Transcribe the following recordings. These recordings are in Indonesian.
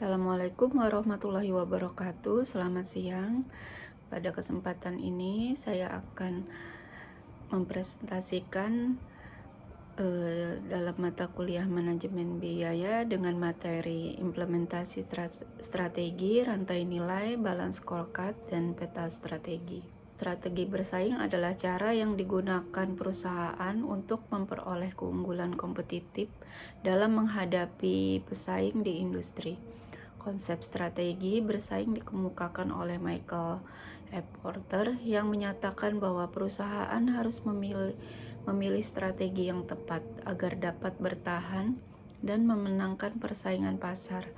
Assalamualaikum warahmatullahi wabarakatuh. Selamat siang. Pada kesempatan ini saya akan mempresentasikan dalam mata kuliah manajemen biaya dengan materi implementasi strategi, rantai nilai, balance scorecard, dan peta strategi. Strategi bersaing adalah cara yang digunakan perusahaan untuk memperoleh keunggulan kompetitif dalam menghadapi pesaing di industri. Konsep strategi bersaing dikemukakan oleh Michael F. Porter yang menyatakan bahwa perusahaan harus memilih strategi yang tepat agar dapat bertahan dan memenangkan persaingan pasar.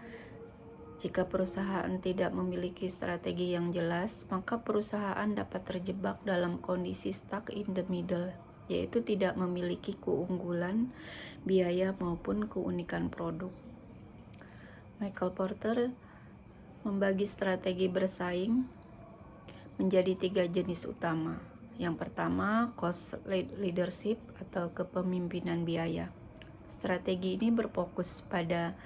Jika perusahaan tidak memiliki strategi yang jelas, maka perusahaan dapat terjebak dalam kondisi stuck in the middle, yaitu tidak memiliki keunggulan biaya maupun keunikan produk. Michael Porter membagi strategi bersaing menjadi 3 jenis utama. Yang pertama, cost leadership atau kepemimpinan biaya. Strategi ini berfokus pada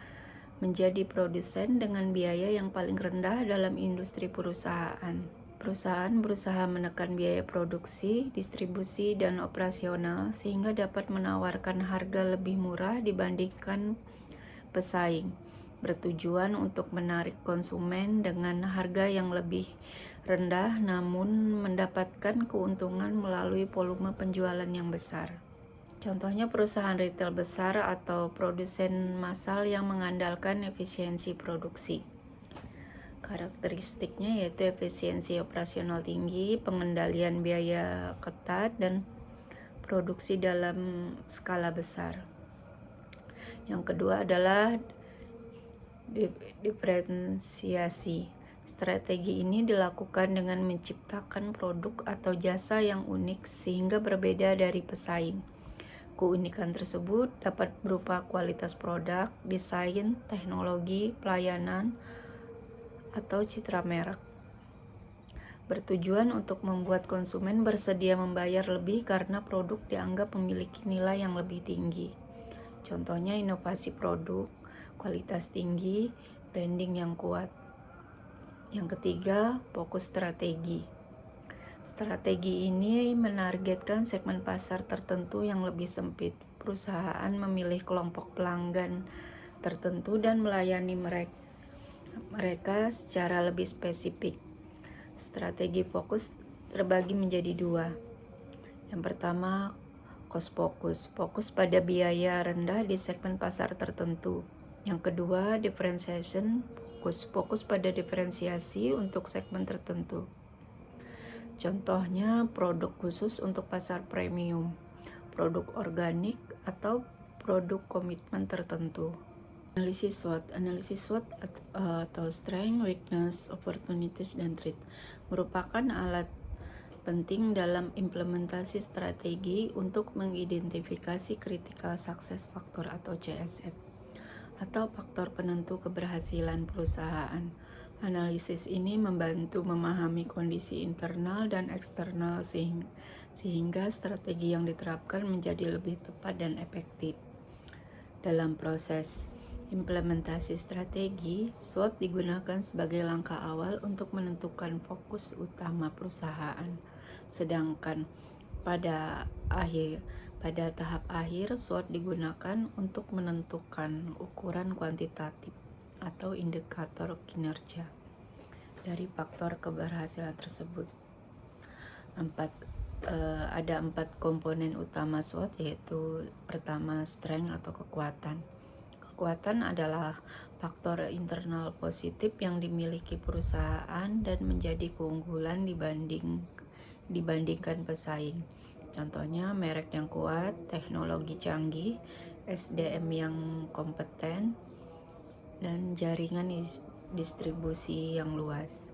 menjadi produsen dengan biaya yang paling rendah dalam industri perusahaan. Perusahaan berusaha menekan biaya produksi, distribusi, dan operasional sehingga dapat menawarkan harga lebih murah dibandingkan pesaing, bertujuan untuk menarik konsumen dengan harga yang lebih rendah namun mendapatkan keuntungan melalui volume penjualan yang besar. Contohnya perusahaan retail besar atau produsen massal yang mengandalkan efisiensi produksi. Karakteristiknya yaitu efisiensi operasional tinggi, pengendalian biaya ketat, dan produksi dalam skala besar. Yang kedua adalah diferensiasi. Strategi ini dilakukan dengan menciptakan produk atau jasa yang unik sehingga berbeda dari pesaing. Keunikan tersebut dapat berupa kualitas produk, desain, teknologi, pelayanan, atau citra merek. Bertujuan untuk membuat konsumen bersedia membayar lebih karena produk dianggap memiliki nilai yang lebih tinggi. Contohnya inovasi produk, kualitas tinggi, branding yang kuat. Yang ketiga, fokus strategi. Strategi ini menargetkan segmen pasar tertentu yang lebih sempit. Perusahaan memilih kelompok pelanggan tertentu dan melayani mereka secara lebih spesifik. Strategi fokus terbagi menjadi 2. Yang pertama, cost focus, fokus pada biaya rendah di segmen pasar tertentu. Yang kedua, differentiation, fokus pada diferensiasi untuk segmen tertentu. Contohnya produk khusus untuk pasar premium, produk organik, atau produk komitmen tertentu. Analisis SWOT atau strength, weakness, opportunities, dan threat merupakan alat penting dalam implementasi strategi untuk mengidentifikasi critical success factor atau CSF atau faktor penentu keberhasilan perusahaan. Analisis ini membantu memahami kondisi internal dan eksternal sehingga strategi yang diterapkan menjadi lebih tepat dan efektif. Dalam proses implementasi strategi, SWOT digunakan sebagai langkah awal untuk menentukan fokus utama perusahaan. Sedangkan pada tahap akhir, SWOT digunakan untuk menentukan ukuran kuantitatif atau indikator kinerja dari faktor keberhasilan tersebut. Ada 4 komponen utama SWOT, yaitu pertama, strength atau kekuatan. Kekuatan adalah faktor internal positif yang dimiliki perusahaan dan menjadi keunggulan dibandingkan pesaing. Contohnya merek yang kuat, teknologi canggih, SDM yang kompeten, dan jaringan distribusi yang luas.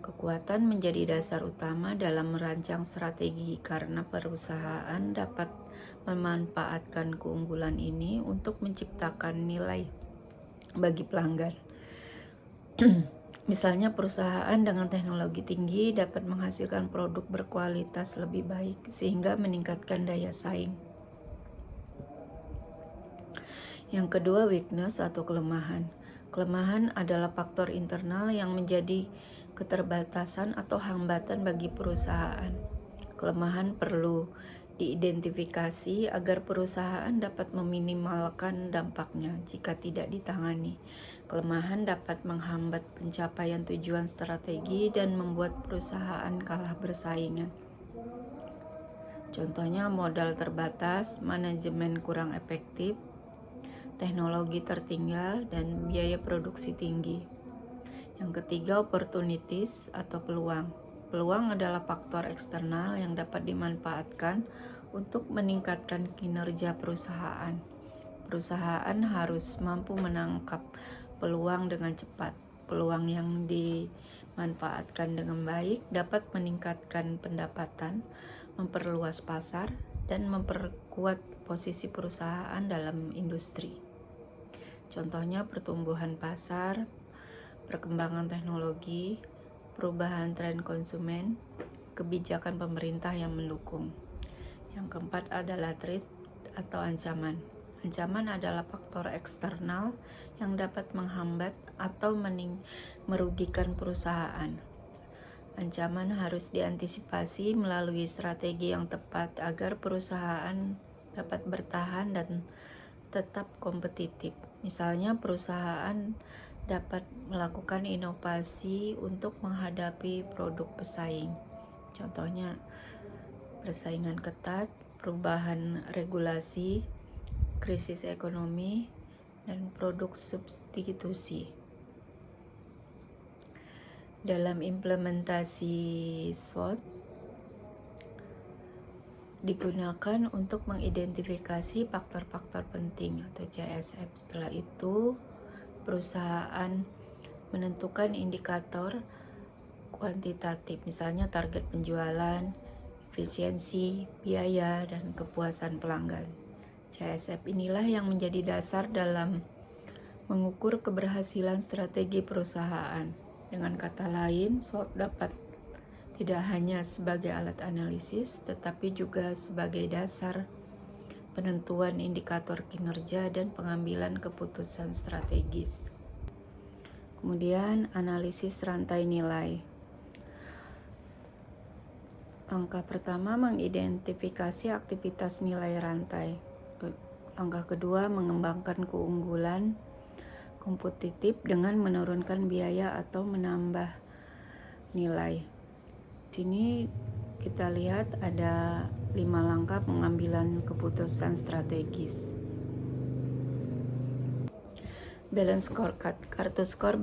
Kekuatan menjadi dasar utama dalam merancang strategi karena perusahaan dapat memanfaatkan keunggulan ini untuk menciptakan nilai bagi pelanggan. Misalnya perusahaan dengan teknologi tinggi dapat menghasilkan produk berkualitas lebih baik sehingga meningkatkan daya saing. Yang kedua, weakness atau kelemahan. Kelemahan adalah faktor internal yang menjadi keterbatasan atau hambatan bagi perusahaan. Kelemahan perlu diidentifikasi agar perusahaan dapat meminimalkan dampaknya jika tidak ditangani. Kelemahan dapat menghambat pencapaian tujuan strategi dan membuat perusahaan kalah bersaingan. Contohnya modal terbatas, manajemen kurang efektif, teknologi tertinggal, dan biaya produksi tinggi. Yang ketiga, opportunities atau peluang. Peluang adalah faktor eksternal yang dapat dimanfaatkan untuk meningkatkan kinerja perusahaan. Perusahaan harus mampu menangkap peluang dengan cepat. Peluang yang dimanfaatkan dengan baik dapat meningkatkan pendapatan, memperluas pasar, dan memperkuat posisi perusahaan dalam industri. Contohnya pertumbuhan pasar, perkembangan teknologi, perubahan tren konsumen, kebijakan pemerintah yang mendukung. Yang keempat adalah threat atau ancaman. Ancaman adalah faktor eksternal yang dapat menghambat atau merugikan perusahaan. Ancaman harus diantisipasi melalui strategi yang tepat agar perusahaan dapat bertahan dan tetap kompetitif. Misalnya, perusahaan dapat melakukan inovasi untuk menghadapi produk pesaing. Contohnya, persaingan ketat, perubahan regulasi, krisis ekonomi, dan produk substitusi. Dalam implementasi SWOT digunakan untuk mengidentifikasi faktor-faktor penting atau CSF. Setelah itu, perusahaan menentukan indikator kuantitatif, misalnya target penjualan, efisiensi, biaya, dan kepuasan pelanggan. CSF inilah yang menjadi dasar dalam mengukur keberhasilan strategi perusahaan. Dengan kata lain, SWOT dapat tidak hanya sebagai alat analisis, tetapi juga sebagai dasar penentuan indikator kinerja dan pengambilan keputusan strategis. Kemudian, analisis rantai nilai. Langkah pertama, mengidentifikasi aktivitas nilai rantai. Langkah kedua, mengembangkan keunggulan kompetitif dengan menurunkan biaya atau menambah nilai. Di sini kita lihat ada 5 langkah pengambilan keputusan strategis. Balance scorecard, kartu skor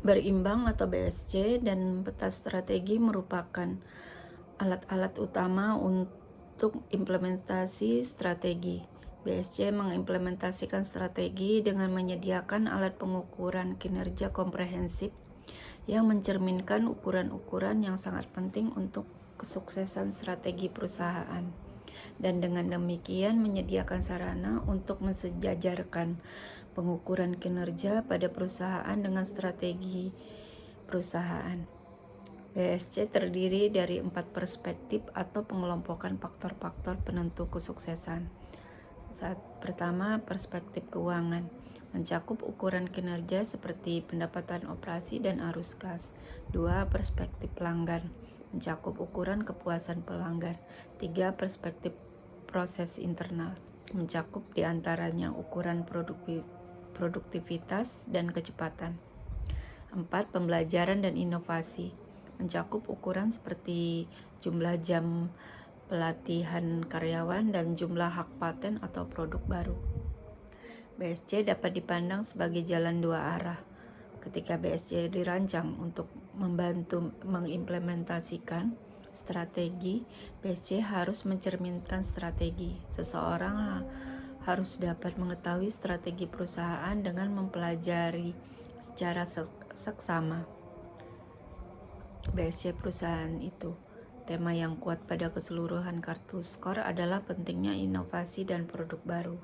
berimbang atau BSC, dan peta strategi merupakan alat-alat utama untuk implementasi strategi. BSC mengimplementasikan strategi dengan menyediakan alat pengukuran kinerja komprehensif yang mencerminkan ukuran-ukuran yang sangat penting untuk kesuksesan strategi perusahaan, dan dengan demikian menyediakan sarana untuk mensejajarkan pengukuran kinerja pada perusahaan dengan strategi perusahaan. BSC terdiri dari 4 perspektif atau pengelompokan faktor-faktor penentu kesuksesan. Pertama, perspektif keuangan, mencakup ukuran kinerja seperti pendapatan operasi dan arus kas. 2. Perspektif pelanggan, mencakup ukuran kepuasan pelanggan. 3. Perspektif proses internal, mencakup diantaranya ukuran produktivitas dan kecepatan. 4. Pembelajaran dan inovasi, mencakup ukuran seperti jumlah jam pelatihan karyawan dan jumlah hak paten atau produk baru. BSC dapat dipandang sebagai jalan dua arah. Ketika BSC dirancang untuk membantu mengimplementasikan strategi, BSC harus mencerminkan strategi. Seseorang harus dapat mengetahui strategi perusahaan dengan mempelajari secara seksama BSC perusahaan itu. Tema yang kuat pada keseluruhan kartu skor adalah pentingnya inovasi dan produk baru.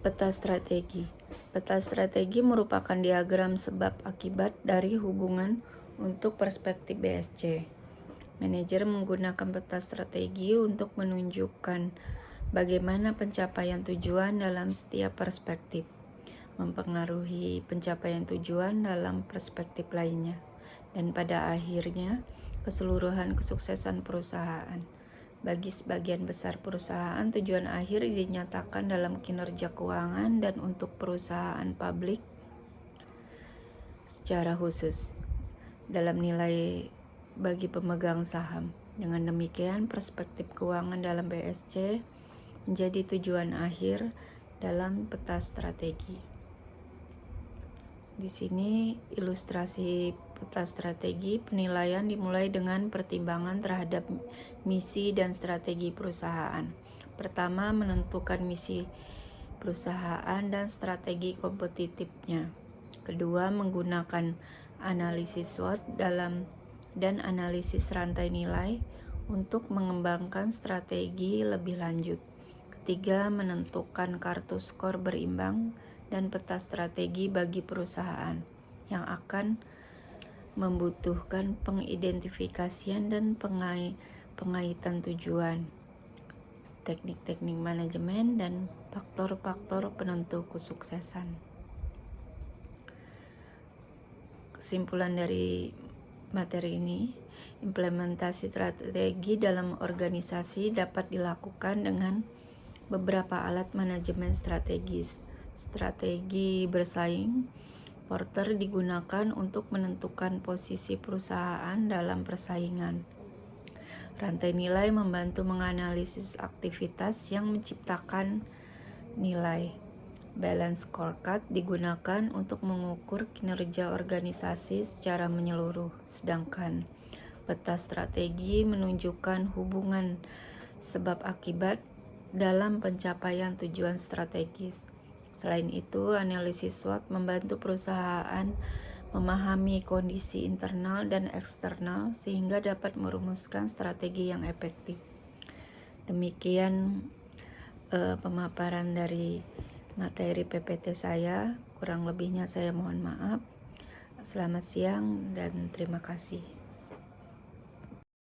Peta strategi. Peta strategi merupakan diagram sebab akibat dari hubungan untuk perspektif BSC. Manajer menggunakan peta strategi untuk menunjukkan bagaimana pencapaian tujuan dalam setiap perspektif. mempengaruhi pencapaian tujuan dalam perspektif lainnya, dan pada akhirnya keseluruhan kesuksesan perusahaan. Bagi sebagian besar perusahaan, tujuan akhir dinyatakan dalam kinerja keuangan dan untuk perusahaan publik secara khusus dalam nilai bagi pemegang saham. Dengan demikian, perspektif keuangan dalam BSC menjadi tujuan akhir dalam peta strategi. Di sini ilustrasi peta strategi penilaian dimulai dengan pertimbangan terhadap misi dan strategi perusahaan. Pertama, menentukan misi perusahaan dan strategi kompetitifnya. Kedua, menggunakan analisis SWOT dan analisis rantai nilai untuk mengembangkan strategi lebih lanjut. Ketiga, menentukan kartu skor berimbang dan peta strategi bagi perusahaan yang akan membutuhkan pengidentifikasian dan pengaitan tujuan, teknik-teknik manajemen, dan faktor-faktor penentu kesuksesan. Kesimpulan dari materi ini, implementasi strategi dalam organisasi dapat dilakukan dengan beberapa alat manajemen strategis. Strategi bersaing Porter digunakan untuk menentukan posisi perusahaan dalam persaingan. Rantai nilai membantu menganalisis aktivitas yang menciptakan nilai. Balance scorecard digunakan untuk mengukur kinerja organisasi secara menyeluruh, sedangkan peta strategi menunjukkan hubungan sebab akibat dalam pencapaian tujuan strategis. Selain itu, analisis SWOT membantu perusahaan memahami kondisi internal dan eksternal sehingga dapat merumuskan strategi yang efektif. Demikian pemaparan dari materi PPT saya. Kurang lebihnya saya mohon maaf. Selamat siang dan terima kasih.